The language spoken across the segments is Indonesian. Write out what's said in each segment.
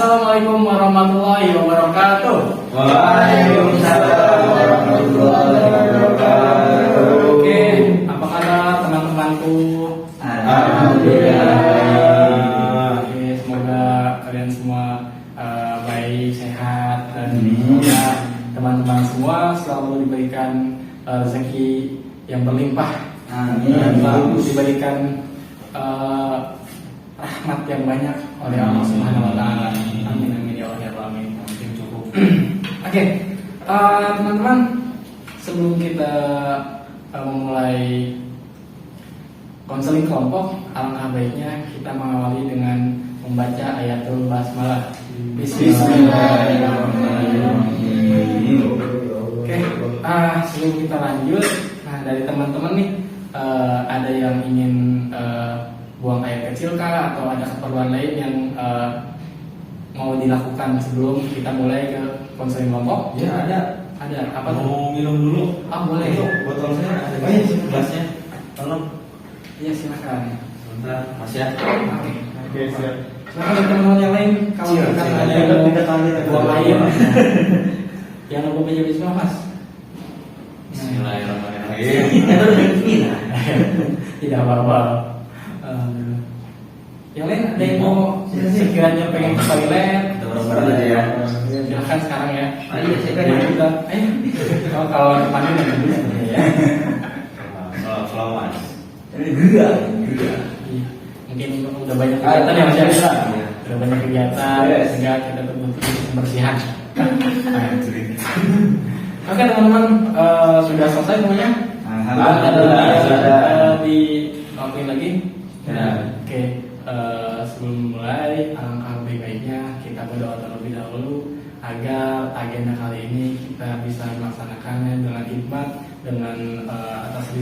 Assalamualaikum warahmatullahi wabarakatuh. Waalaikumsalam warahmatullahi wabarakatuh. Oke, apa kabar teman-temanku? Alhamdulillah. Oke, semoga kalian semua baik, sehat, dan semoga teman-teman semua selalu diberikan rezeki yang berlimpah. Dan selalu diberikan rahmat yang banyak oleh Allah Subhanahu wa taala. Amin amin ya Allah ya Rabbal alamin. Mungkin cukup. Oke. Teman-teman, sebelum kita memulai konseling kelompok, alangkah baiknya kita mengawali dengan membaca ayatul basmalah. Bismillahirrahmanirrahim. Oke. Sebelum kita lanjut, dari teman-teman nih ada yang ingin buang air kecil kah, atau ada keperluan lain yang mau dilakukan sebelum kita mulai ke konseling kelompok? Ya ada. Ada apa tuh? Mau minum dulu? Boleh. Botol saya ada. Oh, iya, gelasnya. Tolong. Iya silakan. Sebentar, Mas ya. Oke, siap. Silakan teman-teman yang lain kalau misalkan ada yang mau buang air. Yang mau baca bismillah, Mas. Bismillahirrahmanirrahim. Tidak apa-apa. Yang lain ada yang mau sekiranya pengen ke toilet? Kita bareng-bareng aja ya. Silahkan sekarang ya. Iya, saya kan Ya udah. Kalau depannya nanti dulu ya. Kalau Mas. Ini juga. Mungkin udah banyak kegiatan ya Mas ya. Udah banyak kegiatan sehingga kita terbutuh kebersihan. Oke teman-teman, sudah selesai semuanya? Alhamdulillah. Ada dilakuin lagi? Ya. Oke. Sebelum mulai, alangkah baik-baiknya kita berdoa terlebih dahulu agar agenda kali ini kita bisa melaksanakannya dengan hikmat, dengan atas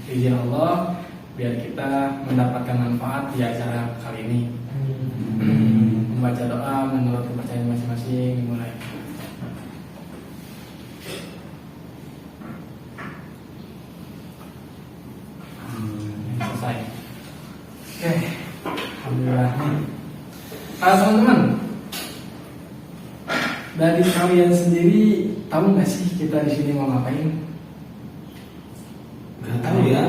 izin Allah, biar kita mendapatkan manfaat di acara kali ini. Membaca doa menurut kepercayaan masing-masing. Mulai. Selesai. Oke. Alhamdulillah. Teman-teman, dari kalian sendiri tahu nggak sih kita di sini mau ngapain? Nggak tahu ya.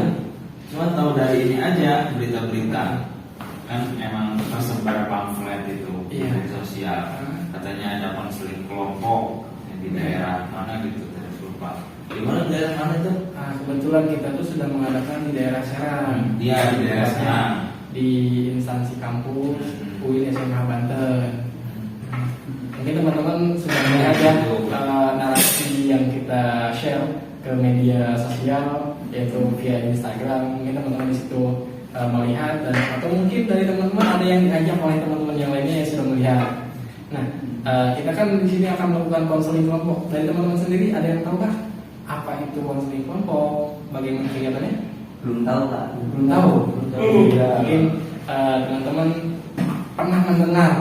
Cuma tahu dari ini aja, berita-berita. Kan emang tersebar pamflet itu di media sosial. Katanya ada konseling kelompok yang di daerah mana gitu, terus lupa. Di mana daerah mana itu? Kebetulan kita tuh sedang mengadakan di daerah Serang. Iya, di daerah Serang. Di instansi kampus UIN SMK Banten. Mungkin teman-teman sudah melihat ya narasi yang kita share ke media sosial, yaitu via Instagram. Mungkin teman-teman di situ melihat, dan atau mungkin dari teman-teman ada yang diajak oleh teman-teman yang lainnya yang sudah melihat. Nah, kita kan di sini akan melakukan konseling kelompok. Dari teman-teman sendiri ada yang tahu kah apa itu konseling kelompok? Bagaimana kegiatannya? Belum tahu Pak. Belum tahu. Mungkin teman-teman pernah mendengar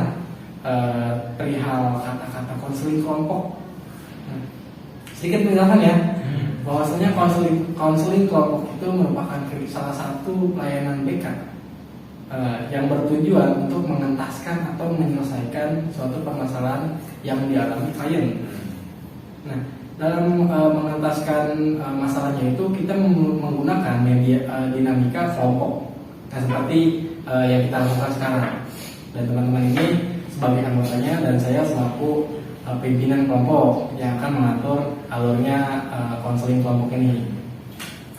perihal kata-kata konseling kelompok. Sedikit penjelasan ya, bahwasanya konseling kelompok itu merupakan salah satu pelayanan BK yang bertujuan untuk mengentaskan atau menyelesaikan suatu permasalahan yang dialami klien. Nah, dalam mengentaskan masalahnya itu kita menggunakan media dinamika kelompok. Nah, seperti yang kita lakukan sekarang. Dan teman-teman ini sebagai anggotanya dan saya selaku pimpinan kelompok yang akan mengatur alurnya konseling kelompok ini.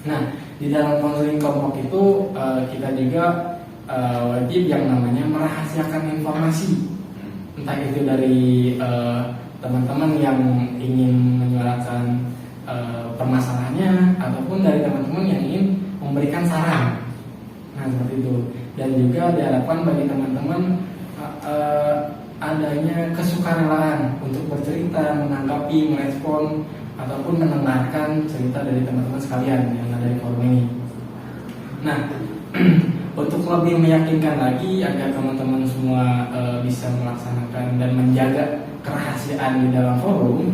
Nah, di dalam konseling kelompok itu kita juga wajib yang namanya merahasiakan informasi. Entah itu dari teman-teman yang ingin menyuarakan permasalahannya, ataupun dari teman-teman yang ingin memberikan saran. Nah, seperti itu. Dan juga diharapkan bagi teman-teman adanya kesukarelaan untuk bercerita, menanggapi, merespon, ataupun mendengarkan cerita dari teman-teman sekalian yang ada di forum ini. Nah, untuk lebih meyakinkan lagi agar teman-teman semua bisa melaksanakan dan menjaga kerahasiaan di dalam forum,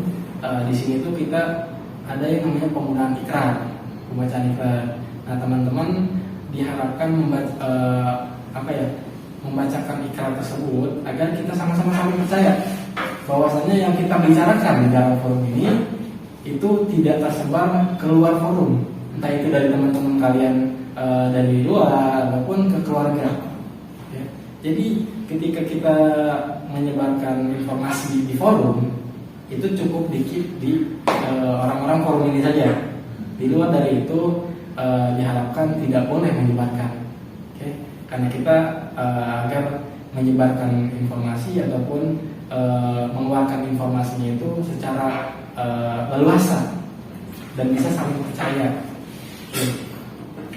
di sini tuh kita ada yang namanya penggunaan ikrar, pembacaan ikrar. Nah, teman-teman diharapkan membacakan ikrar tersebut agar kita sama-sama saling percaya bahwasanya yang kita bicarakan di dalam forum ini itu tidak tersebar keluar forum, entah itu dari teman-teman kalian dari luar ataupun ke keluarga. Ya. Jadi ketika kita menyebarkan informasi di forum itu cukup dikit di orang-orang forum ini saja. Di luar dari itu diharapkan tidak boleh menyebarkan. Okay? Karena kita agar menyebarkan informasi ataupun mengeluarkan informasinya itu secara leluasa dan bisa saling percaya.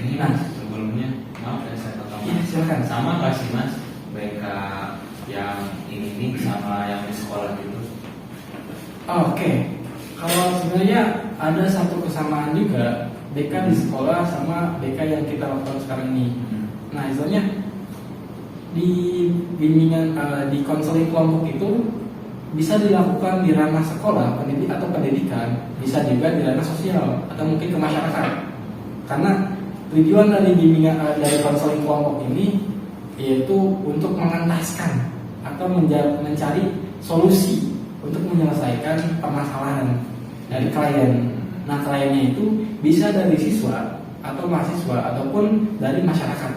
Ini Nah, sebelumnya maaf ya saya potong. Ya, silakan. Sama nggak sih Mas BK yang ini sama yang di sekolah itu? Oke. Kalau sebenarnya ada satu kesamaan juga BK di sekolah sama BK yang kita lakukan sekarang ini. Nah, misalnya di bimbingan di konseling kelompok itu bisa dilakukan di ranah sekolah, pendidikan, bisa juga di ranah sosial atau mungkin ke masyarakat. Karena tujuan dari bimbingan dari konseling kelompok ini yaitu untuk mengentaskan atau mencari solusi untuk menyelesaikan permasalahan dari klien. Nah, kliennya itu bisa dari siswa atau mahasiswa ataupun dari masyarakat.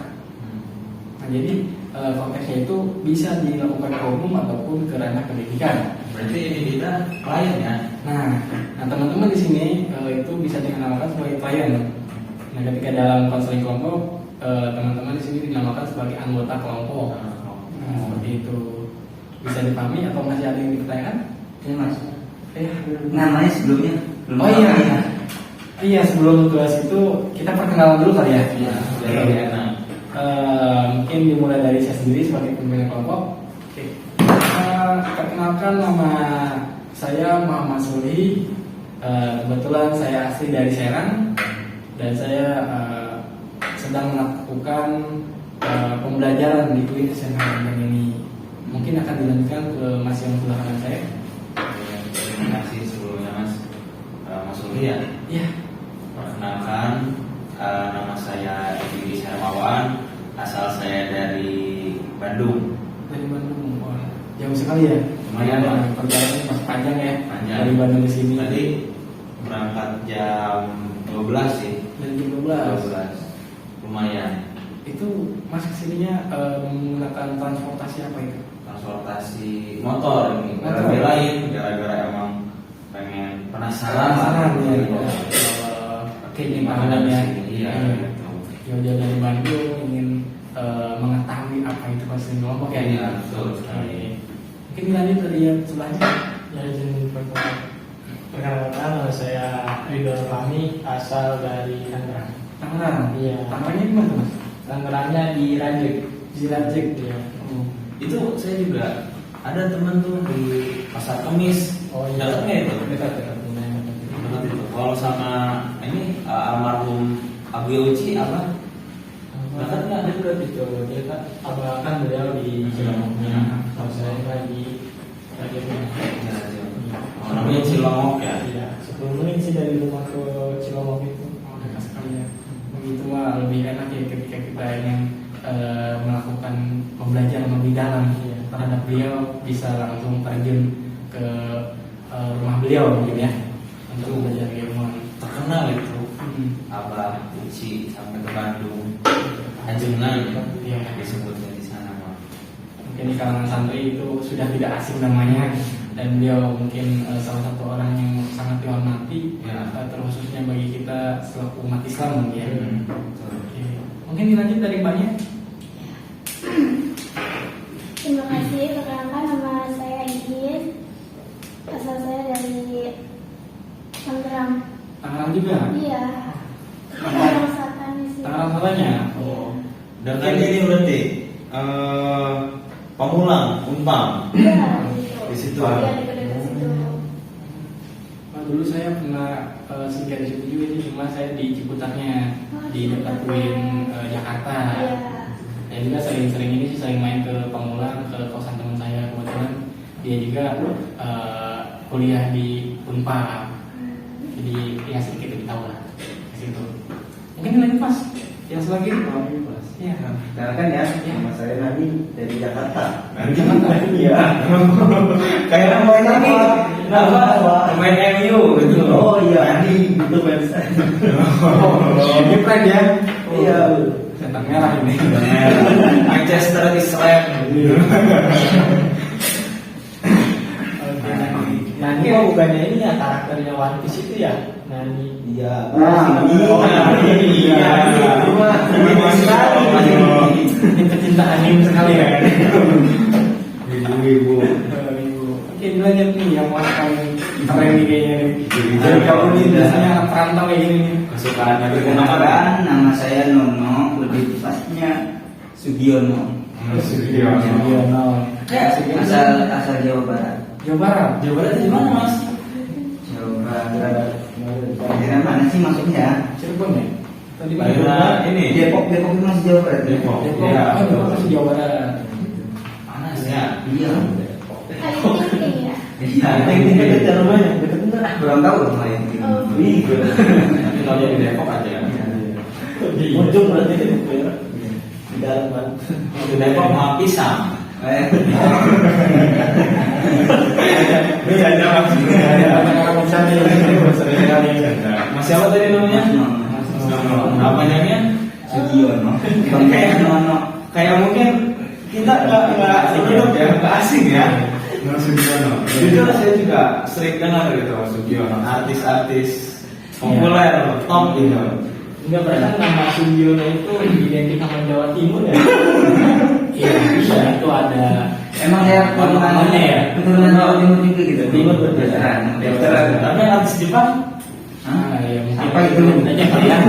Nah, jadi konteksnya itu bisa dilakukan ke umum ataupun ke ranah pendidikan. Berarti ini kita klien ya? Nah teman-teman di sini itu bisa dinamakan sebagai klien. Nah, ketika dalam konseling kelompok, teman-teman di sini dinamakan sebagai anggota kelompok. Nah, seperti itu. Bisa dipahami atau masih ada yang dipertanyakan? Ya Mas. Namanya sebelumnya belum Oh tahu iya. ya. Iya, sebelum ke situ kita perkenalan dulu kali ya. Iya, Oke. enak. Mungkin dimulai dari saya sendiri sebagai pemimpin kelompok. Oke. Perkenalkan, nama saya Muhammad Suli. Kebetulan saya asli dari Serang dan saya sedang melakukan pembelajaran di UIN SMK ini. Mungkin akan dilanjutkan ke Mas yang sebelah kanan saya. Terima kasih sebelumnya Mas Uli ya. Iya. Perkenalkan, nama saya Edi Sarmawan, asal saya dari Bandung. Dari Bandung. Wah, jauh sekali ya. Lumayan, Pak. Perjalanan masih panjang ya. Panjang. Dari Bandung ke sini. Tadi berangkat jam 12 sih. Dari jam 12. 12. Lumayan. Itu Mas kesininya menggunakan transportasi apa itu? Transportasi motor ini. Motor. Belain gara-gara emang pengen penasaran ya. gitu. Keinginan ya. Iya. Gitu. Jauh-jauh dari Bandung ingin mengetahui apa itu konseling kelompok ya. Iya, betul sekali. Oke. Mungkin dilanjut dari yang sebelahnya. Dari jenis perkenalkan, nama saya Ridwan Fahmi, asal dari Tangerang. Tangerang. Iya. Tangerangnya di mana Mas? Tangerangnya di Rajek. Di Rajek. Iya. Oh. Itu saya juga ada teman tuh di Pasar Kemis. Oh iya. Dekat nggak itu? Dekat. Dekat itu. Kalau sama ini almarhum Abu Yauci apa? Dekat nggak? Dekat itu. Dia kan beliau di Cilongoknya. Kalau saya lagi Rajeknya. Oh, namanya Cilongok ya? Iya. 10 menit sih dari rumah ke Cilongok itu. Oh, dekat sekali ya. Begitu mah lebih enak ya ketika kita ingin melakukan pembelajaran lebih dalam terhadap beliau, bisa langsung terjun ke rumah beliau mungkin ya untuk belajar ilmu. Terkenal itu. Hmm. Abah Uci sampai ke Bandung. Ajengan Iya. disebutnya di sana mah. Mungkin di kalangan santri itu sudah tidak asing namanya, dan beliau mungkin salah satu orang yang sangat dihormati, Ya. terkhususnya bagi kita selaku umat Islam mungkin ya. Betul. Oke. Mungkin dilanjut dari banyak. Terima kasih. Perkenalkan, nama saya Igis. Asal saya dari Tangerang. Tangerang juga. Iya. Tangerang Selatan di sini. Tangerang salahnya. Iya. Dan tadi ini berarti Pamulang, Umpang. Iya, Di situ. Iya, dekat-dekat situ. Dulu saya pernah singgah di situ juga sih, cuma saya di Ciputatnya, di dekat UIN Jakarta. Iya. Saya juga sering ini sih, sering main ke Pamulang, ke kosan teman saya. Kebetulan dia juga kuliah di Unpad, jadi ya sedikit lebih tahu lah di situ. Mungkin lanjut Mas, yang selanjutnya. Iya. Karena kan ya, nama saya Nani dari Jakarta. Dari Jakarta. Iya. Kayak namanya ini pemain MU gitu. Oh iya, Nani itu website. Ini prank ya. Iya. Centang merah ini. Manchester is red. Oke. Nani kok bukannya ini ya karakternya One Piece itu ya? Nani. Iya. Iya. Ini pecinta anime sekali ya. Ibu-ibu. Oke, dilanjut nih yang warna keren nih kayaknya nih. Jadi kamu nih biasanya anak perantau kayak gini nih. Kesukaan dari Perkenalkan, nama saya Nono, lebih tepatnya Sugiono. Sugiono. Asal Jawa Barat. Jawa Barat. Jawa Barat di mana Mas? Jawa Barat. Daerah mana sih maksudnya? Cirebon ya? Tadi mana? Daerah ini. Depok itu masih Jawa Barat. Depok. Depok. Iya. Oh, Depok masih Jawa Barat. Panas ya. Iya. Kali penting ya. Iya. Dekat rumahnya, dekat enggak? Belum tahu kemarin. Oh. Tapi kalau di Depok aja. Di ujung berarti di dalam kan. Di Depok mau pisang. Ini aja maksudnya. Orang bisa nih, sering kali. Mas siapa tadi namanya? Apa namanya? Sugiono. Kayak kayak mungkin kita nggak sebelum ya, nggak asing ya. Mas Sugiono. Jujur saya juga sering dengar gitu Mas Sugiono, artis-artis populer top gitu. Enggak pernah nama Sugiono itu identik sama Jawa Timur ya? Iya, bisa itu ada. Emang saya Namanya ya? keturunan Jawa Timur juga gitu. Timur betul. Veteran. Tapi artis Jepang Ah, ya mungkin Apa itu? aja kali ya.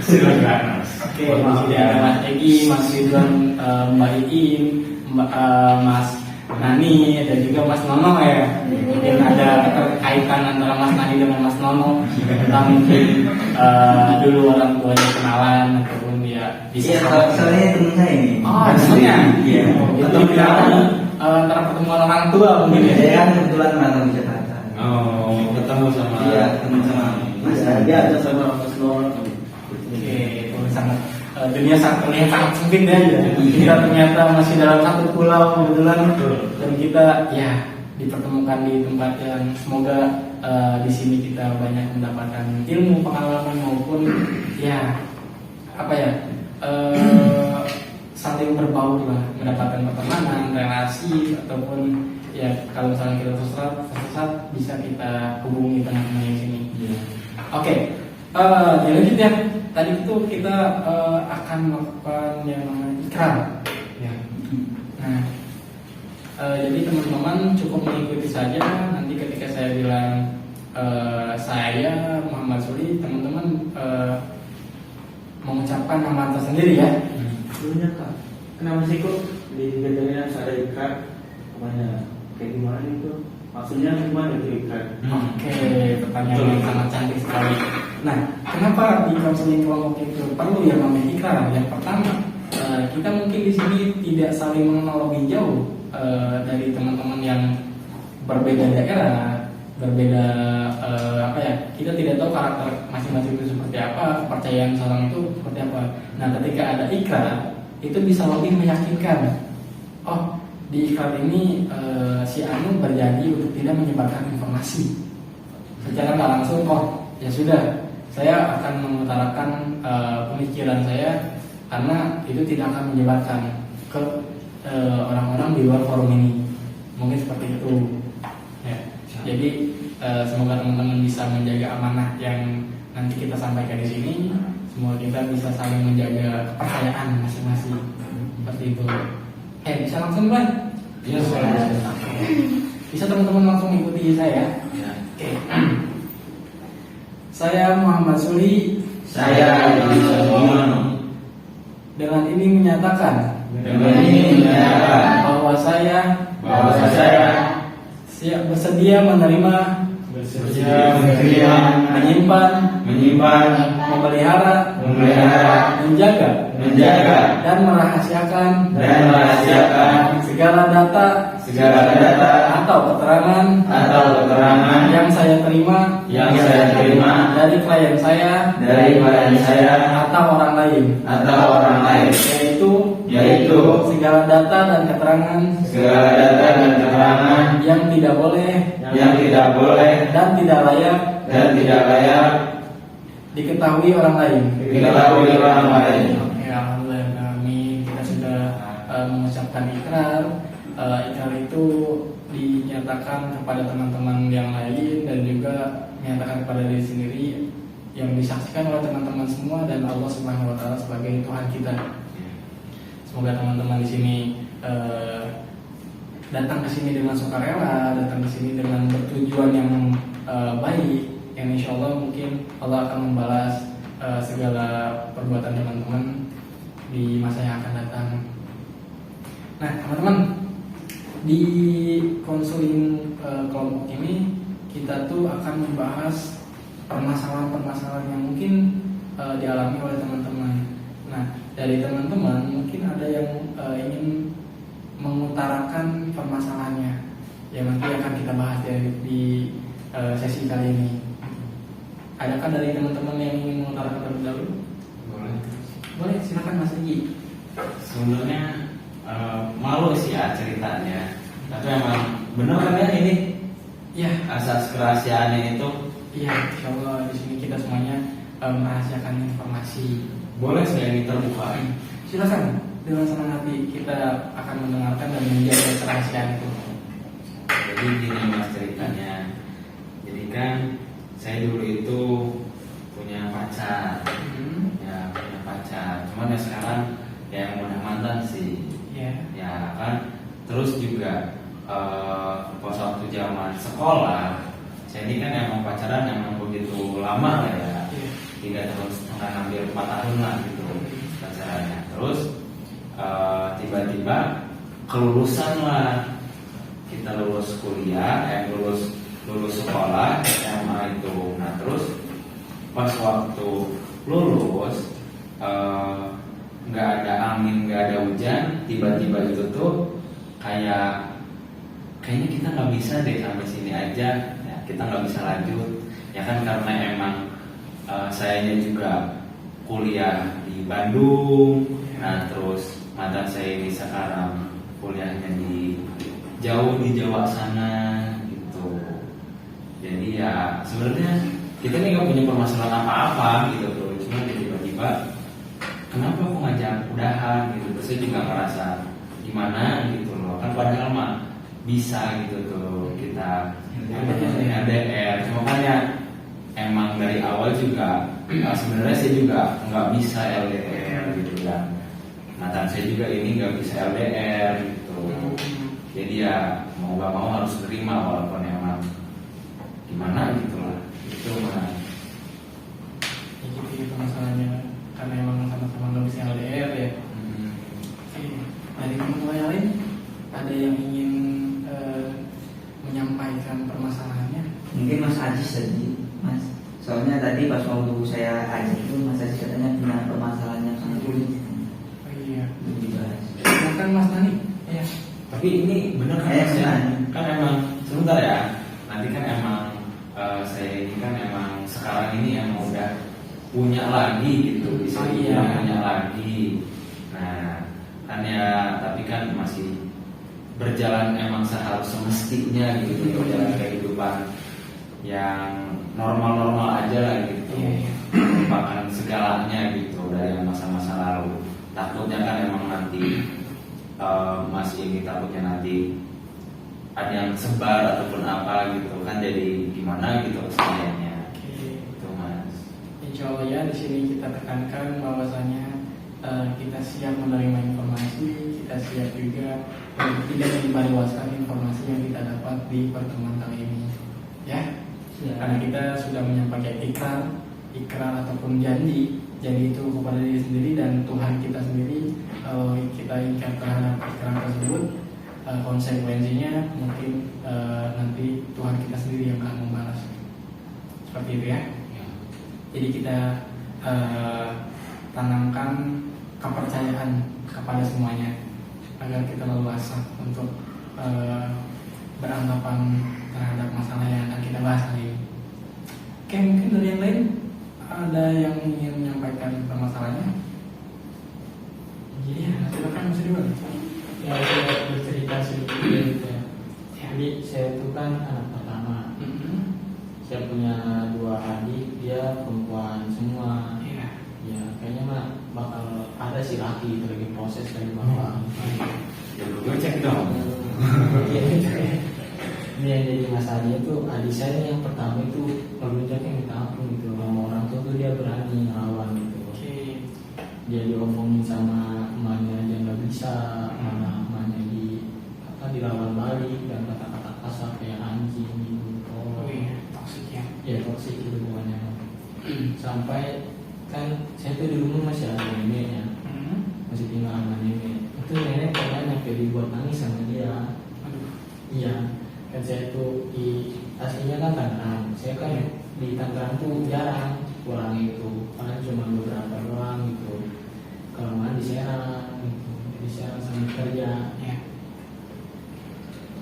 silakan. Oke, masih ada Mas Egi, Mas Ridwan, Mbak Iin, Mas Nani, dan juga Mas Nono ya. Mungkin ada keterkaitan antara Mas Nani dengan Mas Nono. Kita mungkin dulu orang tuanya kenalan ataupun dia bisa. Iya, soalnya temen saya ini. Oh, sebenarnya. Iya. Atau kenalan antara pertemuan orang tua mungkin ya. Saya kan kebetulan merantau di Jakarta. Oh, ketemu sama. Iya, ketemu sama Mas Adi. Dia ada sama Mas Nono. Oke, itu sangat dunia sangat sempit ya. Kita ternyata masih dalam satu pulau kebetulan dan kita ya dipertemukan di tempat yang semoga di sini kita banyak mendapatkan ilmu, pengalaman maupun ya apa ya saling berbaur lah, mendapatkan pertemanan, relasi ataupun ya kalau misalnya kita tersesat bisa kita hubungi teman-teman yang sini. Oke. Lanjut ya. Tadi itu kita akan melakukan yang namanya ikrar. Ya. Nah, jadi teman-teman cukup mengikuti saja. Nanti ketika saya bilang saya Muhammad Suli, teman-teman mengucapkan nama tersendiri ya. Dulunya Kak, kenapa sih kok di veteriner ada ikat? Pokoknya kayak gimana itu? Maksudnya gimana itu ikat? Oke, pertanyaan yang sangat cantik sekali. Nah, kenapa di konseling kelompok itu perlu yang namanya ikrar? Yang pertama, kita mungkin di sini tidak saling mengenal lebih jauh dari teman-teman yang berbeda daerah, berbeda apa ya? Kita tidak tahu karakter masing-masing itu seperti apa, kepercayaan seorang itu seperti apa. Nah, ketika ada ikrar, itu bisa lebih meyakinkan. Oh, di ikrar ini si Anu berjanji untuk tidak menyebarkan informasi. Secara nggak langsung, oh ya sudah, saya akan mengutarakan pemikiran saya karena itu tidak akan menyebarkan ke orang-orang di luar forum ini. Mungkin seperti itu. Ya. Jadi semoga teman-teman bisa menjaga amanah yang nanti kita sampaikan di sini. Semoga kita bisa saling menjaga kepercayaan masing-masing. Seperti itu. Bisa langsung mulai? Iya, Bisa teman-teman langsung ikuti saya. Ya. Oke. Saya Muhammad Suli. Saya Sugiono. Dengan ini menyatakan bahwa saya siap bersedia menerima, menyimpan, memelihara, menjaga, dan merahasiakan segala data segala data atau keterangan yang saya terima dari klien saya atau orang lain, yaitu segala data dan keterangan yang tidak boleh dan tidak layak diketahui orang lain. Ya, alhamdulillah kami kita sudah mengucapkan ikrar. Ikrar itu dinyatakan kepada teman-teman yang lain dan juga menyatakan kepada diri sendiri yang disaksikan oleh teman-teman semua dan Allah Subhanahu wa taala sebagai Tuhan kita. Semoga teman-teman di sini datang ke sini dengan sukarela, datang ke sini dengan bertujuan yang baik, yang insya Allah mungkin Allah akan membalas segala perbuatan teman-teman di masa yang akan datang. Nah, teman-teman, di konseling kelompok ini kita tuh akan membahas permasalahan-permasalahan yang mungkin dialami oleh teman-teman. Nah, dari teman-teman mungkin ada yang ingin mengutarakan permasalahannya yang nanti akan kita bahas di sesi kali ini. Adakah dari teman-teman yang ingin mengutarakan terlebih dahulu? Boleh, silakan Mas Egi. Sebenarnya malu sih ya ceritanya, tapi emang benar kan ya ini? Ya, Asas kerahasiaannya itu. iya, insya Allah di sini kita semuanya merahasiakan informasi. Boleh saya ini terbuka? Silakan, dengan senang hati kita akan mendengarkan dan menjaga kerahasiaan itu. Jadi gini mas ceritanya. Jadi kan saya dulu itu punya pacar, ya punya pacar. Cuman ya sekarang ya yang udah mantan sih, ya kan. Terus juga pas waktu zaman sekolah, saya ini kan emang pacaran emang begitu lama lah ya, 3 tahun setengah, hampir 4 tahun lah gitu pacarannya. Terus tiba-tiba kelulusan lah, kita lulus kuliah, lulus sekolah SMA itu. Nah terus pas waktu lulus nggak ada angin, nggak ada hujan, tiba-tiba itu tuh kayaknya kita nggak bisa deh sampai sini aja, ya, kita nggak bisa lanjut ya kan, karena emang sayanya juga kuliah di Bandung. Nah terus mantan saya ini sekarang kuliahnya jauh di Jawa sana gitu. Jadi ya sebenarnya kita ini nggak punya permasalahan apa-apa gitu tuh, cuma tiba-tiba kenapa aku ngajak udahan gitu. Terus saya juga merasa gimana gitu loh, kan padahal mah bisa gitu tuh kita LDR. Cuma makanya emang dari awal juga sebenarnya saya juga nggak bisa LDR gitu kan. Mantan saya juga ini nggak bisa LDR gitu. Jadi ya mau gak mau harus terima walaupun emang gimana gitu lah. Itu mah Ya gitu masalahnya, karena emang sama-sama nggak bisa LDR ya. Oke, dari teman-teman yang lain ada yang ingin menyampaikan permasalahannya? Mungkin Mas Ajis tadi, Mas. Soalnya tadi pas waktu saya ajak itu Mas Ajis katanya punya permasalahan yang sangat sulit. Oh iya. Untuk dibahas. Silakan Mas Nani. Ya. tapi ini benar kan Kayak Mas, ya? gimana? Kan emang sebentar ya. Nanti kan emang saya ini kan emang sekarang ini emang udah punya lagi gitu, bisa Oh, dibilang iya. punya lagi. Nah kan ya, tapi kan masih berjalan emang seharus semestinya gitu, berjalan kehidupan yang normal-normal aja lah gitu. Iya. Melupakan segalanya gitu dari yang masa-masa lalu. Takutnya kan emang nanti Mas ini takutnya nanti ada yang sebar ataupun apa gitu kan, jadi gimana gitu sebenarnya. Oke. Itu Mas. Insya Allah ya, di sini kita tekankan bahwasanya kita siap menerima informasi, kita siap juga untuk tidak menyebarluaskan informasi yang kita dapat di pertemuan kali ini, ya. Karena kita sudah menyampaikan ikrar ataupun janji itu kepada diri sendiri dan Tuhan kita sendiri. Kalau kita ingat terhadap ikrar tersebut, konsekuensinya mungkin nanti Tuhan kita sendiri yang akan membalas. Seperti itu ya. Jadi kita tanamkan kepercayaan kepada semuanya agar kita leluasa untuk beranggapan terhadap masalah yang akan kita bahas hari ini. Oke, mungkin dari yang lain ada yang ingin menyampaikan permasalahannya? Iya, silakan Mas Ridwan. Ya, saya bercerita sedikit gitu ya. Jadi saya itu kan anak pertama. Saya punya 2 adik, dia perempuan semua. Iya. Ya, kayaknya mah bakal ada sih laki itu lagi proses dari bawah. Ya gue cek dong. Ini yang jadi masalahnya tuh adik saya yang pertama itu ngelunjaknya minta ampun gitu. Sama orang tua tuh dia berani ngelawan gitu. Oke. Dia diomongin sama emaknya aja nggak bisa, mana emaknya dilawan balik dan kata-kata kasar kayak anjing gitu. Oh iya, toksik ya. Ya toksik gitu hubungannya. Sampai kan saya tuh di rumah masih ada neneknya, masih tinggal sama nenek. Itu nenek pokoknya sampai dibuat nangis sama dia. Aduh. Iya, kan saya tuh di aslinya kan Tangerang. Saya kan di Tangerang tuh jarang pulang itu, paling cuma beberapa doang gitu. Kalau nggak di Serang gitu, di Serang sambil kerja. Ya.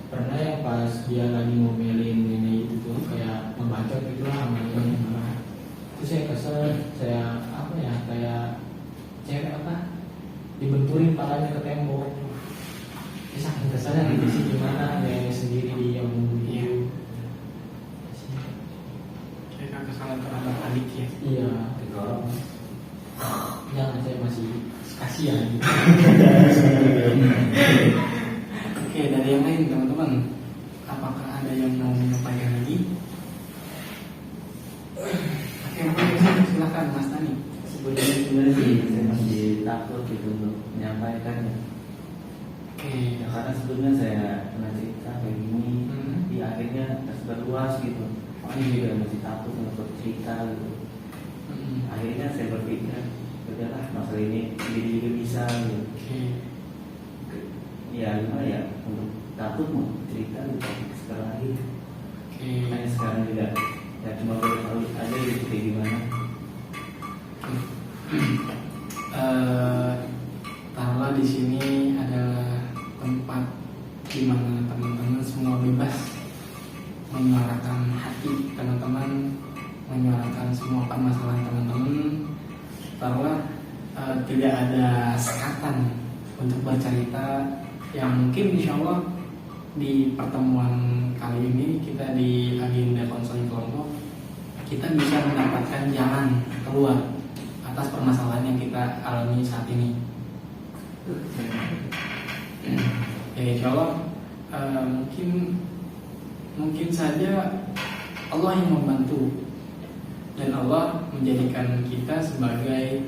Pernah yang pas dia lagi ngomelin nenek itu tuh kayak membacot gitu lah sama nenek. Terus saya kesel, saya apa ya kayak cewek apa dibenturin palanya ke tembok. Saking keselnya gitu sih, gimana nenek sendiri yang Iya. Kayak kesalahan terhadap adik ya. iya gitu. Jangan, saya masih kasihan gitu. Oke, dari yang lain teman-teman, apakah ada yang mau menyampaikan lagi? Oke, mungkin silakan Mas Tani. Sebenarnya sih saya masih takut gitu untuk menyampaikannya. Oke. Ya, karena sebelumnya saya pernah cerita kayak gini, di akhirnya tersebar luas gitu. Makanya juga masih takut untuk cerita gitu. Akhirnya saya berpikir, udahlah masalah ini sendiri juga bisa gitu. Oke. Ya gimana ya, untuk takut mau cerita gitu setelah ini. Oke. Makanya sekarang juga ya cuma boleh tahu aja gitu kayak gimana. Taruhlah di sini adalah tempat di mana teman-teman semua bebas menyuarakan hati teman-teman, menyuarakan semua permasalahan teman-teman. Taruhlah tidak ada sekatan untuk bercerita, yang mungkin insya Allah di pertemuan kali ini kita di agenda konseling kelompok kita bisa mendapatkan jalan keluar atas permasalahan yang kita alami saat ini. Ya insya Allah mungkin saja Allah yang membantu dan Allah menjadikan kita sebagai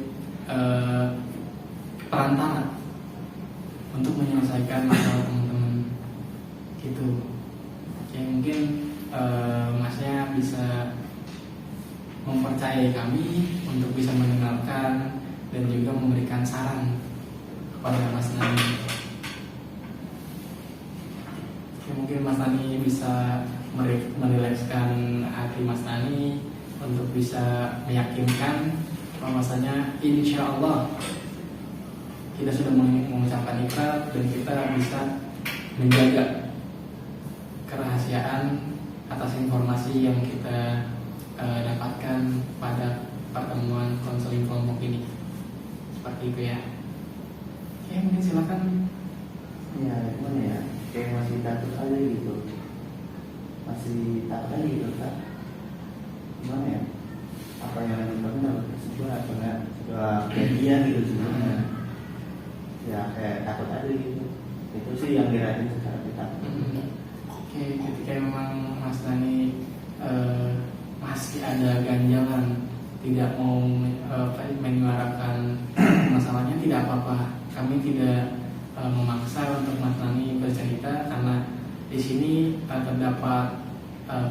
perantara untuk menyelesaikan masalah teman-teman gitu. Ya mungkin masnya bisa mempercayai kami untuk bisa mendengarkan dan juga memberikan saran kepada Mas Nani. Ya, mungkin Mas Nani bisa merilekskan hati Mas Nani untuk bisa meyakinkan bahwasanya insya Allah kita sudah mengucapkan ikrar dan kita bisa menjaga kerahasiaan atas informasi yang kita dapatkan pada pertemuan konseling kelompok ini. Seperti itu ya. Oke, mungkin silakan. Ya gimana ya, kayak masih takut aja gitu. Masih takut aja gitu Kak. Gimana ya, apa yang benar sebuah apa enggak sebuah kejadian gitu sebenarnya. Ya kayak takut aja gitu. Itu sih yang dirasain secara kita. Oke, ketika memang Mas Nani masih ada ganjalan tidak mau menyuarakan masalahnya, tidak apa-apa. Kami tidak memaksa untuk Mas Nani bercerita karena di sini terdapat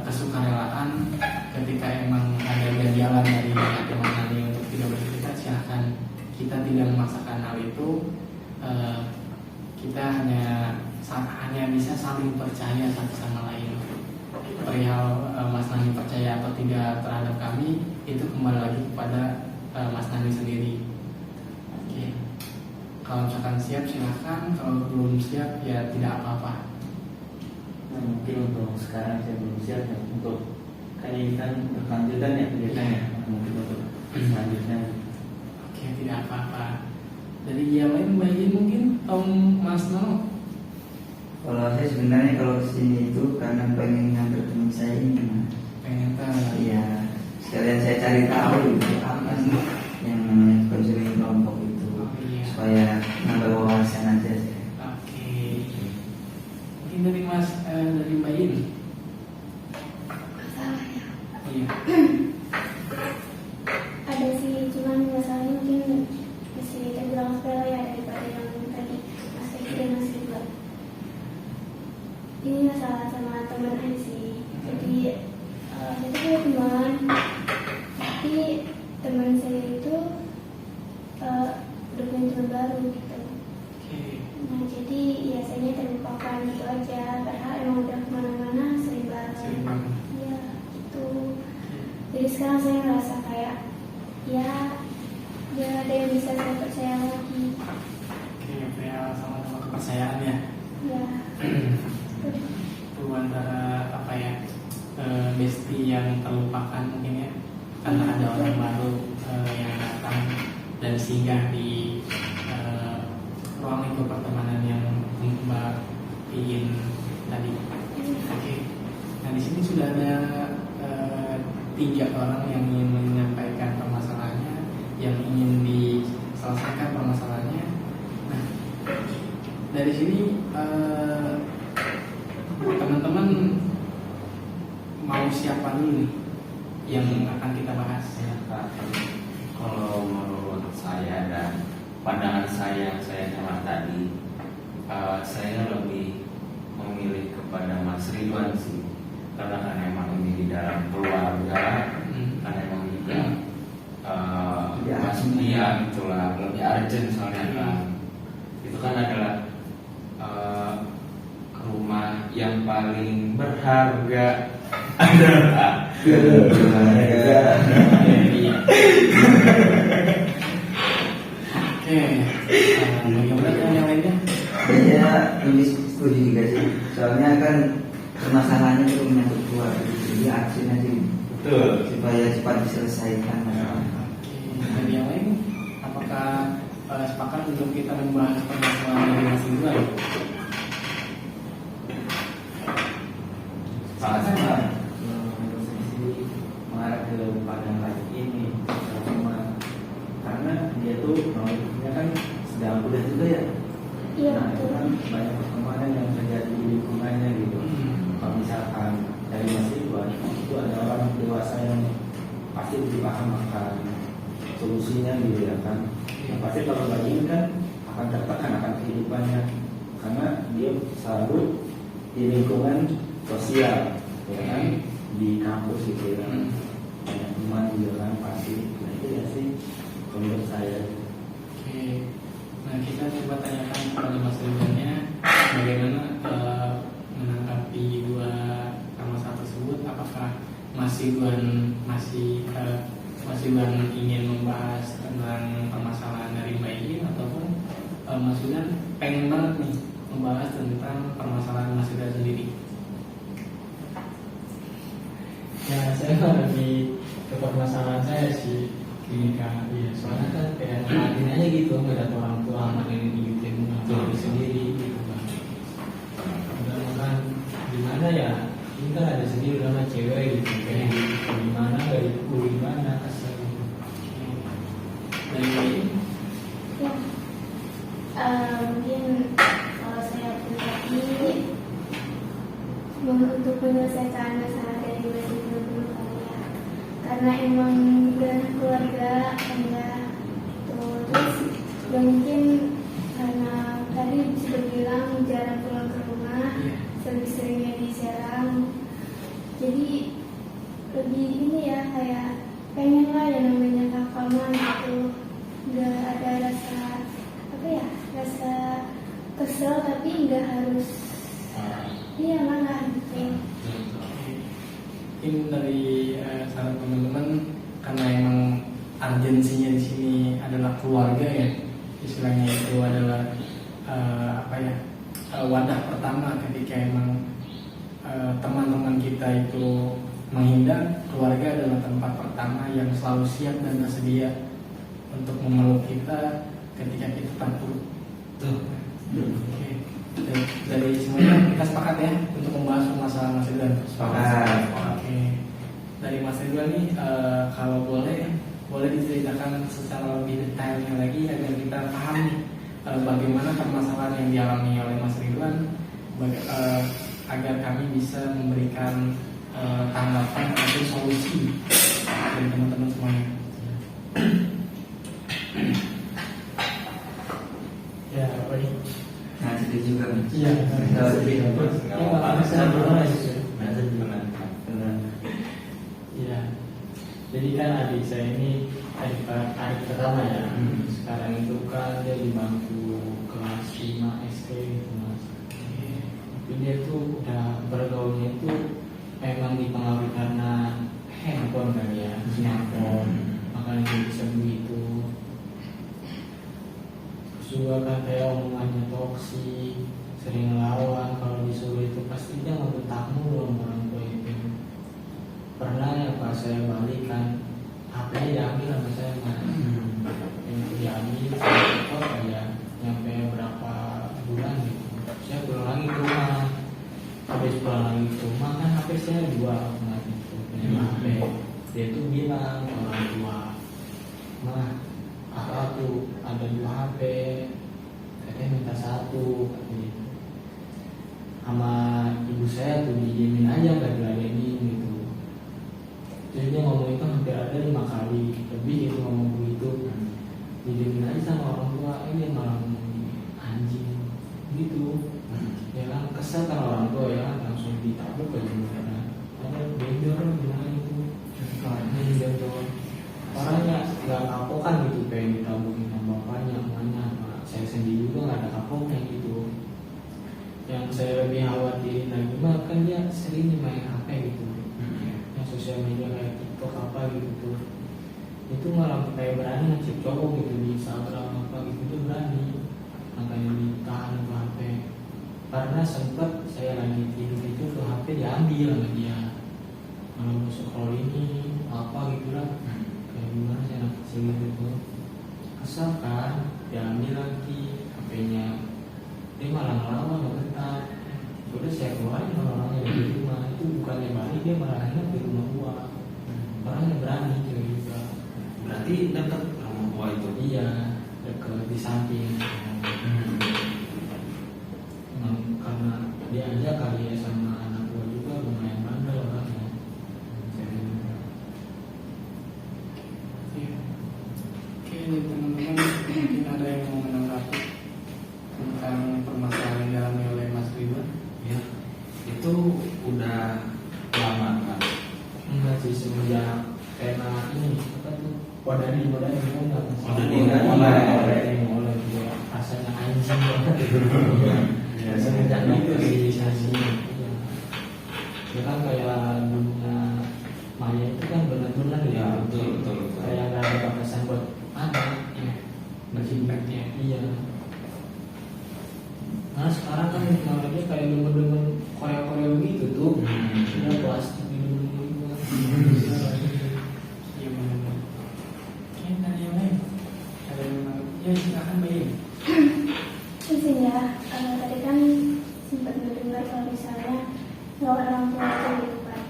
kesukarelaan. Ketika emang ada ganjalan dari hati Mas Nani untuk tidak bercerita, silahkan. Kita tidak memaksakan hal itu. Kita hanya bisa saling percaya satu sama lain. Perihal Mas Nani percaya atau tidak terhadap kami itu kembali lagi kepada Mas Nani sendiri. Oke. Kalau misalkan siap silahkan, kalau belum siap ya tidak apa-apa. mungkin untuk sekarang saya belum siap ya untuk kan ini kan berkelanjutan ya kegiatannya mungkin untuk selanjutnya. Oke, tidak apa-apa. Dari yang lain bagian mungkin Mas Nono. Kalau saya sebenarnya kalau kesini itu karena pengen ngantar teman saya ini Mas. Pengen tahu. Iya, sekalian saya cari tahu gitu apa sih yang namanya konseling kelompok itu Oh, iya. supaya nambah wawasan aja sih. Oke. Mungkin dari Mas dari Mbak Yin. Masalahnya Iya. ada sih, cuman masalahnya mungkin masih terbilang sepele ya daripada yang tadi Mas Eki dan Mas Ridwan. Ini masalah sama teman aja sih. Jadi saya tuh punya teman, tapi teman saya itu udah punya teman baru gitu. Oke. Nah jadi ya saya terlupakan gitu aja, padahal emang udah kemana-mana sering bareng. Sering bareng. Iya gitu. Jadi sekarang saya ngerasa kayak ya ada yang bisa saya percaya lagi. Oke, ya sama-sama kepercayaan ya. Ya. Itu antara apa ya, bestie yang terlupakan mungkin ya, karena ada orang baru yang datang dan singgah di ruang lingkup pertemanan yang Mbak ingin tadi. Oke, nah di sini sudah ada 3 orang yang ingin menyampaikan permasalahannya, yang ingin diselesaikan permasalahannya. Nah, dari sini teman-teman mau siapa dulu nih yang akan kita bahas? Ya, Pak. Kalau menurut saya dan pandangan saya yang saya cermat tadi, saya lebih memilih kepada Mas Ridwan sih, karena kan emang ini di dalam keluarga, kan emang juga Mas Dia itulah lebih urgent soalnya kan. Itu kan adalah rumah yang paling berharga adalah keluarga. Oke, bagaimana dengan yang lainnya? Saya lebih setuju juga sih, soalnya kan permasalahannya itu menyangkut keluarga, jadi action aja Betul. supaya cepat diselesaikan. Oke, dan yang lain, apakah sepakat untuk kita membahas permasalahan dari masing-masing? Sama-sama. Menurut saya sih mengarah ke pandangan lagi ini cuma karena dia tuh knowledge-nya kan sedang muda juga ya. Iya Nah itu betul. kan banyak perkembangan yang terjadi di lingkungannya gitu. Kalau misalkan dari Mas Ridwan itu ada orang dewasa yang pasti lebih paham akan solusinya gitu ya kan. Yang pasti kalau bagi ini kan akan tertekan akan kehidupannya karena dia selalu di lingkungan sosial ya kan, di kampus gitu ya kan. Banyak teman juga kan pasti. Nah itu ya sih menurut saya. Oke, nah kita coba tanyakan kepada Mas Ridwannya bagaimana menanggapi 2 permasalahan tersebut. Apakah Mas Ridwan Mas Ridwan ingin membahas tentang permasalahan dari Mbak Iin, ataupun Mas Ridwan pengen banget nih membahas tentang permasalahan Mas Ridwan sendiri? Ya saya lebih ke permasalahan saya sih ini kan, ya soalnya kan kayak ngeliatin aja gitu, ngeliat orang tua anak ini dibikin diri sendiri gitu kan. Udah makan gimana ya, ini kan ada sendiri sama cewek gitu, kayak gimana gak dipukul gimana kasar gitu. Dari Mbak Iin? Ya. Mungkin kalau saya pribadi untuk menyelesaikan masalah dari masing dulu kali ya, karena emang udah keluarga enggak tuh, terus udah mungkin karena tadi bisa bilang jarang pulang ke rumah, sering-seringnya di Serang, jadi lebih ini ya kayak pengen lah yang namanya kakaman gitu, nggak ada rasa apa ya, rasa kesel tapi nggak harus iya mana gitu. Mungkin dari saran teman-teman, karena emang urgensinya di sini adalah keluarga ya, istilahnya itu adalah wadah pertama ketika emang teman-teman kita itu menghindar, keluarga adalah tempat pertama yang selalu siap dan bersedia untuk memeluk kita ketika kita terpuruk. Tuh. Oke. Dari semuanya kita sepakat ya untuk membahas masalah Mas Ridwan. Sepakat. Oke. Dari Mas Ridwan nih, kalau boleh diceritakan secara lebih detailnya lagi agar kita paham nih bagaimana permasalahan yang dialami oleh Mas Ridwan, agar kami bisa memberikan tanggapan atau solusi dari teman-teman semuanya. Ya, baik. Nah, sedih juga nih. Iya, Kalau sedih, Nggak apa-apa. Iya. Jadi kan adik saya ini adik pertama ya. Sekarang itu kan dia di bangku kelas 5 SD gitu Mas. Tapi dia tuh udah bergaulnya itu memang dipengaruhi karena handphone kan ya, smartphone. Makanya dia bisa begitu. Terus juga kan kayak omongannya toksik, sering lawan, kalau disuruh itu pasti dia ngebetak mulu sama orang tua itu. Pernah ya pas saya balik kan HP-nya diambil sama saya kan. Yang diambil saya kayak nyampe berapa bulan gitu. Saya pulang lagi ke rumah. Habis pulang lagi ke rumah kan HP saya jual nah gitu. Punya HP. Dia tuh bilang ke orang tua, "Mah, apa tuh ada 2 HP, katanya minta 1 gitu. Sama ibu saya tuh dijamin aja gak diladenin gitu." Jadi dia ngomong itu hampir ada 5 kali lebih gitu ngomong begitu. Dijamin aja sama orang tua, ini malah ngomong anjing gitu. Ya kan kesel kan orang tua ya kan langsung ditabuk aja karena ada bejor gimana itu. Ini bejor. Orangnya nggak kapokan gitu pengen ditabukin sama bapaknya, emaknya, sama saya sendiri juga nggak ada kapoknya gitu. Yang saya lebih khawatirin lagi mah kan dia sering main HP gitu, yang sosial media kayak TikTok apa gitu tuh. Itu malah kayak berani ngecek cowok gitu di Instagram apa gitu tuh berani, makanya ditahan ke HP. Karena sempat saya lagi tidur itu ke HP diambil sama dia, malah mau scroll ini apa gitu lah. Kayak gimana sih anak kecil gitu, kesal kan, diambil lagi HP-nya, dia malah ngelawan ngebentak. Udah saya keluarin orang-orangnya dari rumah, itu bukannya balik dia malah enak di rumah gua. Orangnya berani juga. Berarti dekat rumah gua itu. Iya, dekat di samping. Karena dia aja kali ya sama anak gua juga lumayan bandel orangnya. Oke, jadi teman-teman mungkin ada yang mau menanggapi tentang permasalahan yang dialami oleh Mas Ridwan? Ya, itu udah lama kan. Enggak sih, semenjak tema ini apa tuh Wadani enggak mulai juga rasanya anjing ya, semenjak itu sih ya kan kayak dunia maya itu kan benar-benar ya betul. kayak nggak ada batasan buat anak ya berhidupnya iya. Nah sekarang kan teknologi kayak demen-demen Korea begitu tuh, udah plastik gitu. Iya benar. Mungkin ada yang lain? Ada yang lain? Ya silakan Bayi. Izin ya, tadi kan sempat mendengar kalau misalnya orang tua itu gitu kan,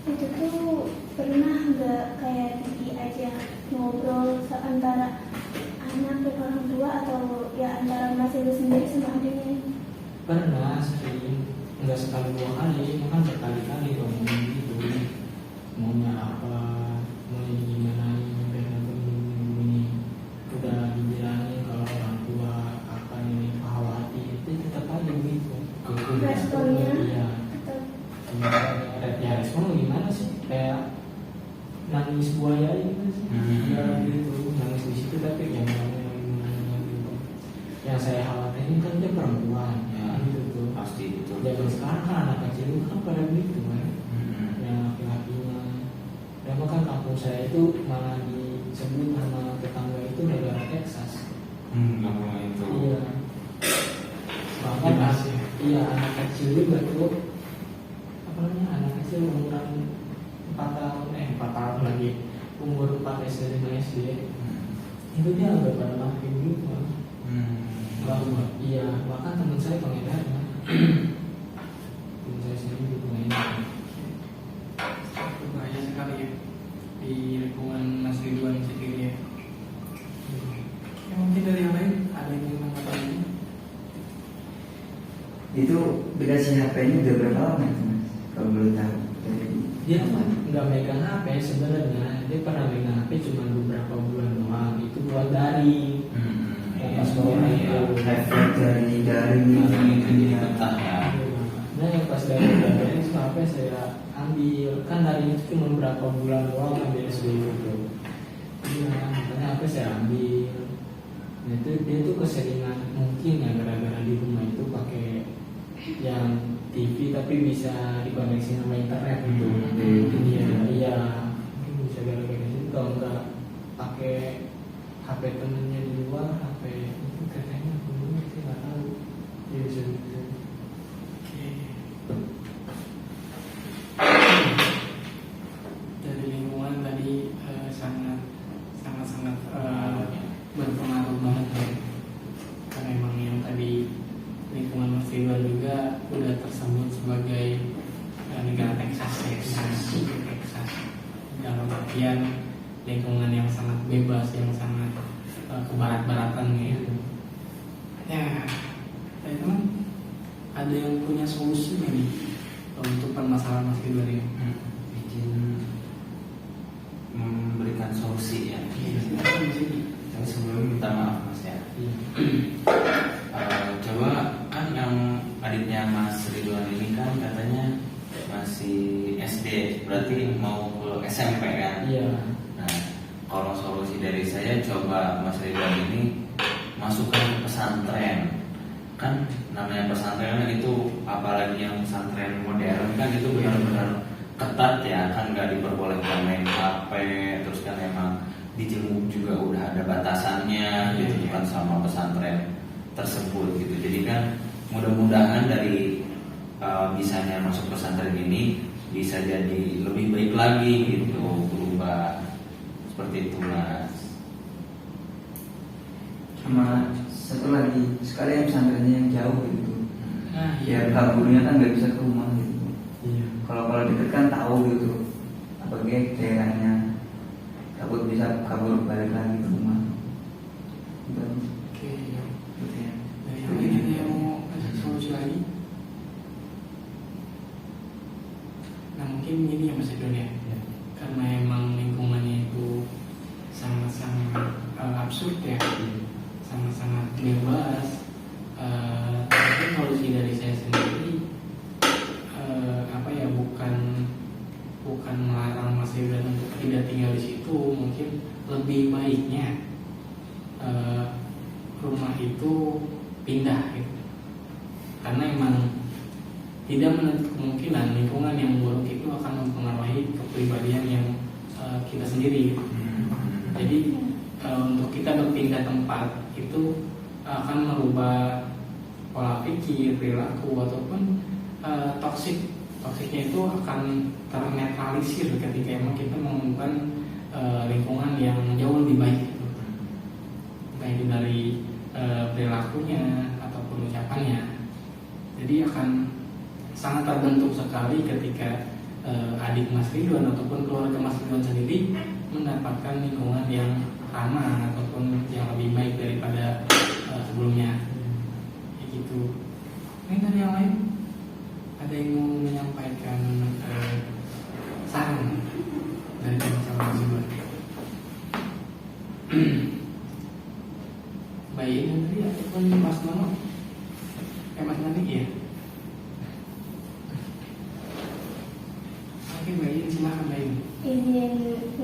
itu tuh pernah nggak kayak diajak ngobrol antara anak dan orang tua atau ya antara Mas itu sendiri sama adiknya? Pernah sering, nggak sekali 2 kali, bahkan berkali-kali ngomongin gitu, maunya apa, maunya gimana ini, udah dibilangin kalau orang tua akan ini khawatir, itu tetap aja begitu. Responnya Iya. tetap Ya respon gimana sih? Kayak nangis buaya gitu sih. Ya gitu, nangis di situ tapi yang gimana gitu. Yang saya khawatirin kan dia perempuan, ya gitu tuh. Pasti betul. Zaman sekarang kan anak kecil itu kan pada begitu kan. Yang laki-lakinya. Dan bahkan kampung saya itu malah disebut sama tetangga itu negara Texas. Ngomong itu. Iya. Bahkan iya anak kecil juga tuh umuran 4 tahun lagi, umur 4 SD 5 SD itu dia udah pada makin gitu. Iya, bahkan teman saya pengedar, teman saya sendiri pengedar. Bahaya sekali ya di lingkungan Mas Ridwan sendiri ya. Ya mungkin dari yang lain ada yang ingin mengatakan ini? Itu dikasih HP-nya udah berapa lama itu Mas? Kalau boleh tahu. Dia tuh nggak megang HP sebenarnya, dia pernah megang HP cuma beberapa bulan doang. Itu buat dari pas corona itu. Efek dari ini betah ya. Nah yang pas dari itu HP saya ambil, kan dari itu cuma beberapa bulan doang kan BSB itu. Iya, makanya HP saya ambil. Nah itu dia tuh keseringan mungkin ya gara-gara di rumah itu pakai yang TV tapi bisa dikoneksi sama internet gitu. Iya, mungkin bisa gara-gara itu. Kalau nggak pakai HP temennya di luar, HP itu katanya dulu sih nggak tahu. Dia bisa gitu. Dari lingkungan tadi sangat berpengaruh banget ya. Karena emang yang tadi lingkungan Mas Ridwan juga udah tersebut sebagai negara Texas. Dalam artian lingkungan yang sangat bebas, yang sangat kebarat-baratan ya. Ya, teman ada yang punya solusi nih untuk permasalahan Mas Ridwan ini? Izin memberikan solusi ya. Tapi sebelumnya minta maaf Mas ya. Coba kan yang adiknya Mas Ridwan ini kan katanya masih SD, berarti mau ke SMP kan? Iya. Nah, kalau solusi dari saya coba Mas Ridwan ini masukkan ke pesantren. Kan namanya pesantren itu apalagi yang pesantren modern kan itu benar-benar ketat ya, kan nggak diperbolehkan main HP, terus kan emang di Jemuk juga udah ada batasannya gitu kan sama pesantren tersebut gitu. Jadi kan mudah-mudahan dari bisanya masuk pesantren ini bisa jadi lebih baik lagi gitu, berubah seperti itu Mas. Sama satu lagi sekalian pesantrennya yang jauh gitu. Nah, Ya kaburnya kan nggak bisa ke rumah gitu. Iya. Kalau deket kan tahu gitu. Apalagi daerahnya, takut bisa kabur balik lagi ke rumah. Gitu. Oke, betul ya. Dari yang lain ada yang mau kasih solusi lagi? Nah mungkin ini ya Mas Ridwan ya. Karena emang lingkungannya itu sangat-sangat absurd ya, sangat-sangat bebas. Tapi solusi dari saya sendiri bukan melarang Mas Ridwan untuk tidak tinggal di situ. Mungkin lebih baiknya rumah itu pindah gitu. Karena emang tidak menutup kemungkinan lingkungan yang buruk itu akan mempengaruhi kepribadian yang kita sendiri gitu. Jadi untuk kita berpindah tempat itu akan merubah pola pikir, perilaku ataupun toksiknya itu akan ternetralisir ketika emang kita menemukan lingkungan yang jauh lebih baik gitu. Entah itu dari perilakunya ataupun ucapannya. Jadi akan sangat terbentuk sekali ketika adik Mas Ridwan ataupun keluarga Mas Ridwan sendiri mendapatkan lingkungan yang ramah ataupun yang lebih baik daripada sebelumnya. Kayak gitu. Ini dari yang lain ada yang mau menyampaikan saran dari masalah tersebut? Baik ini tadi ataupun Mas Nono? Mas Nani ya? Oke baik, silakan baik. Izin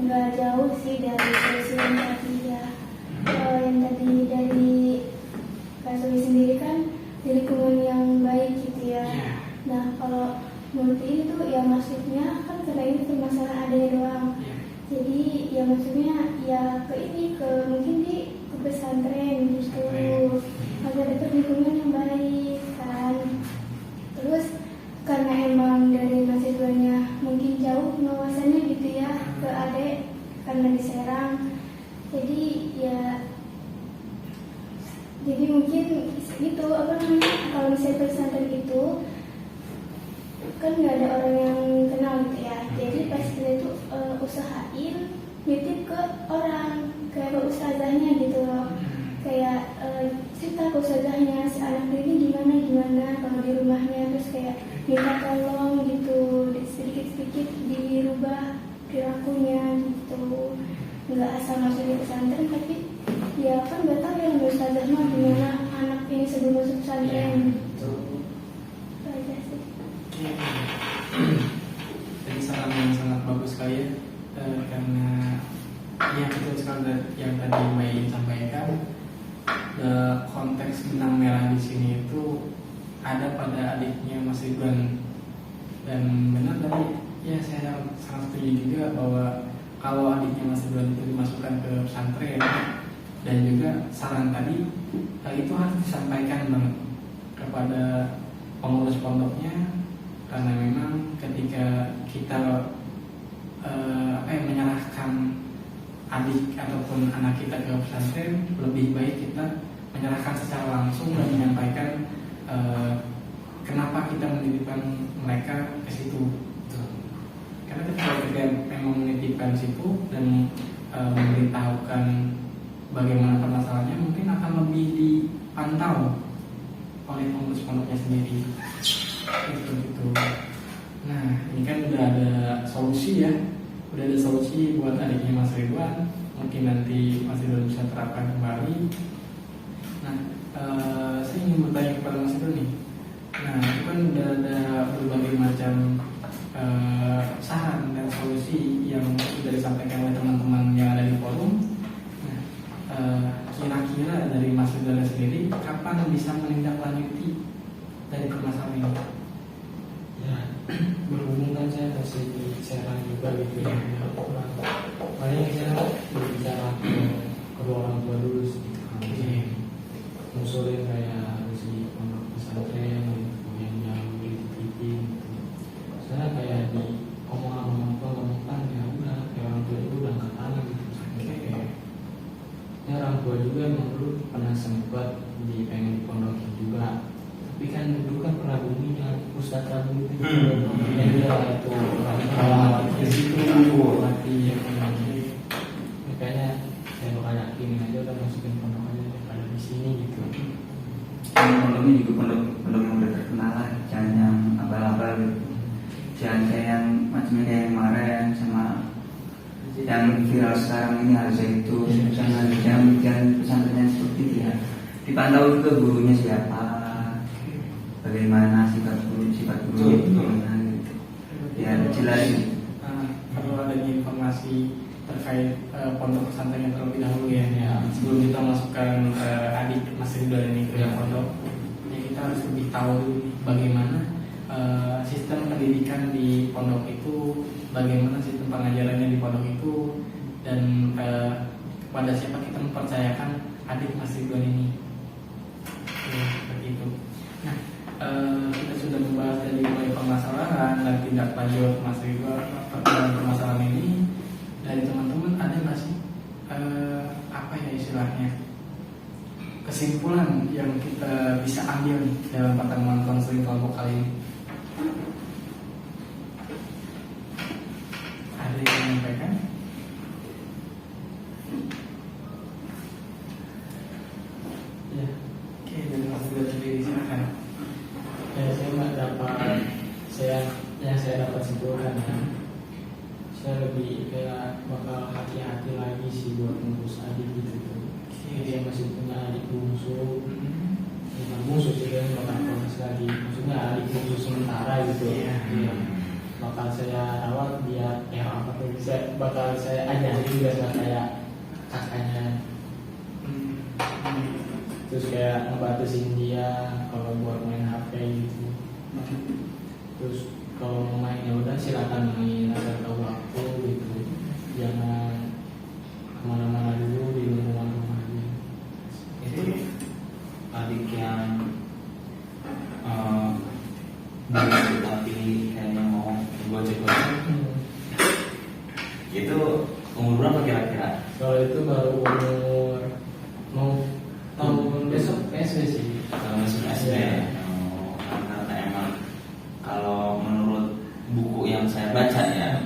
nggak jauh sih dari solusi yang tadi ya. Yang tadi dari Kak Suli sendiri kan di lingkungan yang baik gitu ya. Nah kalau multi itu ya maksudnya kan karena ini cuma masalah adanya doang. Jadi ya maksudnya ya mungkin ke pesantren justru agar dapat lingkungan yang baik kan. Terus karena emang dari mahasiswanya mungkin jauh pengawasannya gitu ya ke adik karena di Serang, jadi mungkin itu apa namanya, kalau misalnya pesantren itu kan nggak ada orang yang kenal gitu ya, jadi pas kita itu usahain nitip ke orang kayak ke ustazahnya gitu loh, kayak cerita ke ustazahnya si anak ini gimana kalau di rumahnya, terus kayak minta tolong gitu sedikit dirubah perilakunya gitu, nggak asal masuk di pesantren tapi ya kan nggak tahu yang ustazah mah gimana anak ini sebelum masuk pesantren gitu. Itu aja sih. Jadi saran yang sangat bagus sekali ya, karena ya betul sekali yang tadi Mbak Iin sampaikan, konteks benang merah di sini itu ada pada adiknya Mas Ridwan, dan benar tadi ya saya sangat setuju juga bahwa kalau adiknya Mas Ridwan itu dimasukkan ke pesantren, dan juga saran tadi itu harus disampaikan banget kepada pengurus pondoknya, karena memang ketika kita menyerahkan adik ataupun anak kita ke pesantren, lebih baik kita menyerahkan secara langsung dan menyampaikan kenapa kita menitipkan mereka ke situ. Karena ketika kita memang menitipkan situ dan memberitahukan bagaimana permasalahannya, mungkin akan lebih dipantau oleh pengurus pondoknya sendiri. Gitu. Nah, ini kan udah ada solusi ya, udah ada solusi buat adiknya Mas Ridwan. Mungkin nanti Mas Ridwan bisa terapkan kembali. Nah, saya ingin bertanya kepada Mas Ridwan nih. Nah, itu kan udah ada berbagai macam saran dan solusi yang sudah disampaikan oleh teman-teman yang ada di forum. Nah, kira-kira dari Mas Ridwan sendiri, kapan bisa menindaklanjuti dari permasalahan ini? Ya, berhubung kan saya masih di Serang juga gitu ya. Makanya saya berbicara ke kedua orang tua dulu sih. Ngusulin kayak harus di pondok pesantren gitu, yang jauh dititipin gitu. Saya kayak di omong sama orang tua ngomongkan, ya udah kayak orang tua itu udah angkat tangan gitu. Kayak ya orang tua juga emang dulu pernah sempat pengen dipondokin juga, tapi kan dulu kan pernah boomingnya Ustadz Rabu itu yang dia itu orang di situ mati ya, makanya saya bakal yakinin aja udah masukin pondok aja daripada di sini gitu. Pondoknya juga pondok yang udah terkenal lah, jangan yang abal-abal gitu. Jangan kayak yang macamnya kayak yang kemarin sama yang viral sekarang ini harus itu, jangan pesantren seperti itu ya. Dipantau juga gurunya siapa, bagaimana sifat guru bagaimana gitu. Ya jelas. Perlu adanya informasi terkait pondok pesantren yang terlebih dahulu ya. Sebelum kita masukkan adik Mas Ridwan ini ke pondok, ya kita harus lebih tahu bagaimana sistem pendidikan di pondok itu, bagaimana sistem pengajarannya di pondok itu, dan kepada siapa kita mempercayakan adik Mas Ridwan ini. Ya, seperti itu. Nah, kita sudah membahas dari mulai permasalahan dan tindak lanjut Mas Ridwan terkait permasalahan ini. Dari teman-teman ada nggak sih apa ya istilahnya kesimpulan yang kita bisa ambil dalam pertemuan konseling kelompok kali ini? Ada yang menyampaikan? Ya, Oke, dari Mas Ridwan sendiri silakan. ya saya nggak dapat, yang saya dapat simpulkan ya, saya lebih kayak bakal hati-hati lagi sih buat ngurus adik gitu. Jadi dia masih punya adik bungsu, bukan bungsu sih kan, bakal proses lagi, maksudnya adik bungsu sementara gitu. Iya. Iya. Bakal saya rawat dia yang apa tuh bisa, bakal saya ajarin juga sama kayak kakaknya. Terus kayak ngebatasin dia kalau buat main HP gitu. Terus kalau mau main ya udah silakan main, asal tahu waktu gitu. Jangan kemana-mana dulu, di lingkungan rumah aja. Itu adik yang berprestasi itu baru umur mau tahun besok SD sih. Masuk SD. Karena emang kalau menurut buku yang saya baca ya,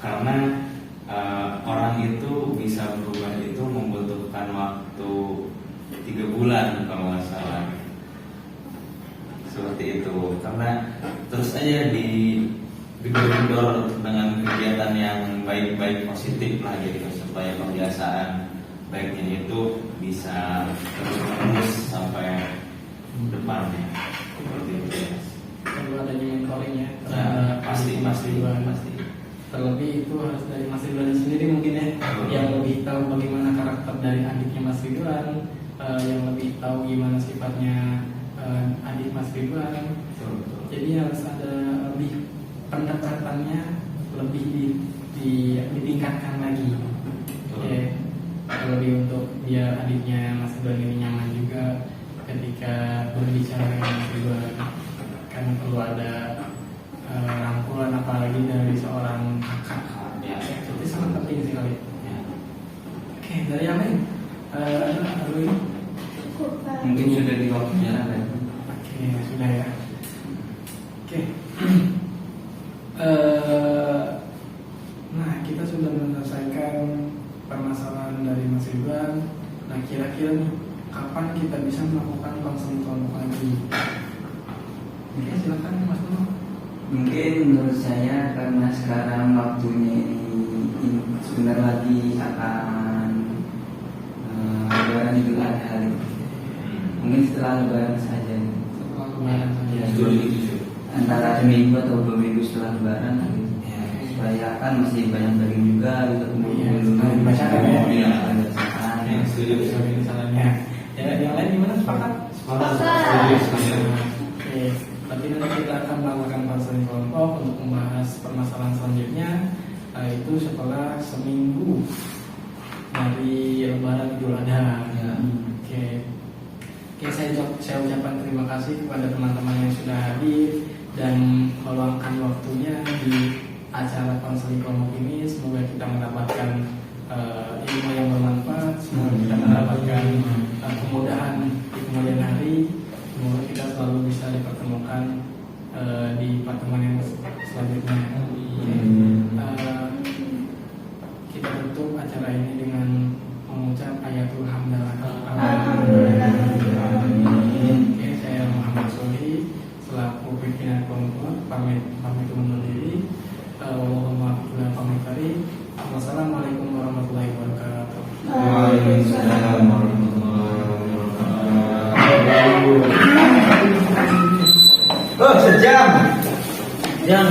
karena orang itu bisa berubah itu membutuhkan waktu 3 bulan kalau nggak salah, seperti itu. Karena terus aja digedor-gedor dengan kegiatan yang baik-baik positif lah gitu, supaya kebiasaan baiknya itu bisa terus sampai depannya, seperti itu. Perlu adanya mentoring ya. Pasti. Terlebih itu harus dari Mas Ridwan sendiri mungkin ya, yang lebih tahu bagaimana karakter dari adiknya Mas Ridwan, yang lebih tahu gimana sifatnya adik Mas Ridwan. Jadi harus ada lebih pendekatannya, lebih ditingkatkan lagi. Ya, terlebih untuk biar adiknya Mas Ridwan ini nyaman juga ketika berbicara dengan Mas Ridwan, kan perlu ada rangkulan apalagi dari seorang kakak ya, itu sangat penting sekali ya. Oke, dari yang lain ada ini Cukup, Pak. Mungkin sudah di waktunya lah kan. oke sudah ya. Oke. Nah, kita sudah menyelesaikan permasalahan dari Mas Ridwan. Nah, kira-kira nih kapan kita bisa melakukan konseling kelompok lagi? Oke, silakan Mas Nuno. Mungkin menurut saya karena sekarang waktunya ini sebentar lagi akan Lebaran Idul Adha. Mungkin setelah Lebaran saja. Setelah kemarin saja. Antara seminggu atau 2 minggu setelah Lebaran gitu. Supaya kan masih banyak daging juga gitu. Iya, sekali masyarakat ya. Iya, ada bacaan. Setuju misalnya. Ya, yang lain gimana? Sepakat? Sepakat. Oke, berarti nanti kita akan melakukan konseling kelompok untuk membahas permasalahan selanjutnya, itu setelah seminggu dari Lebaran Idul Adha. Ya. Oke, saya ucapkan terima kasih kepada teman-teman yang sudah hadir dan meluangkan waktunya di acara konseling kelompok ini. Semoga kita mendapatkan ilmu yang bermanfaat, semoga kita mendapatkan kemudahan di kemudian hari. Semoga kita selalu bisa dipertemukan di pertemuan yang selanjutnya. Kita tutup acara ini dengan mengucap ayatul hamdalah. Oke, saya Muhammad Soli selaku pimpinan kelompok pamit undur diri. Wassalamualaikum warahmatullahi wabarakatuh. Waalaikumsalam warahmatullahi wabarakatuh. Oh, sejam. Jam.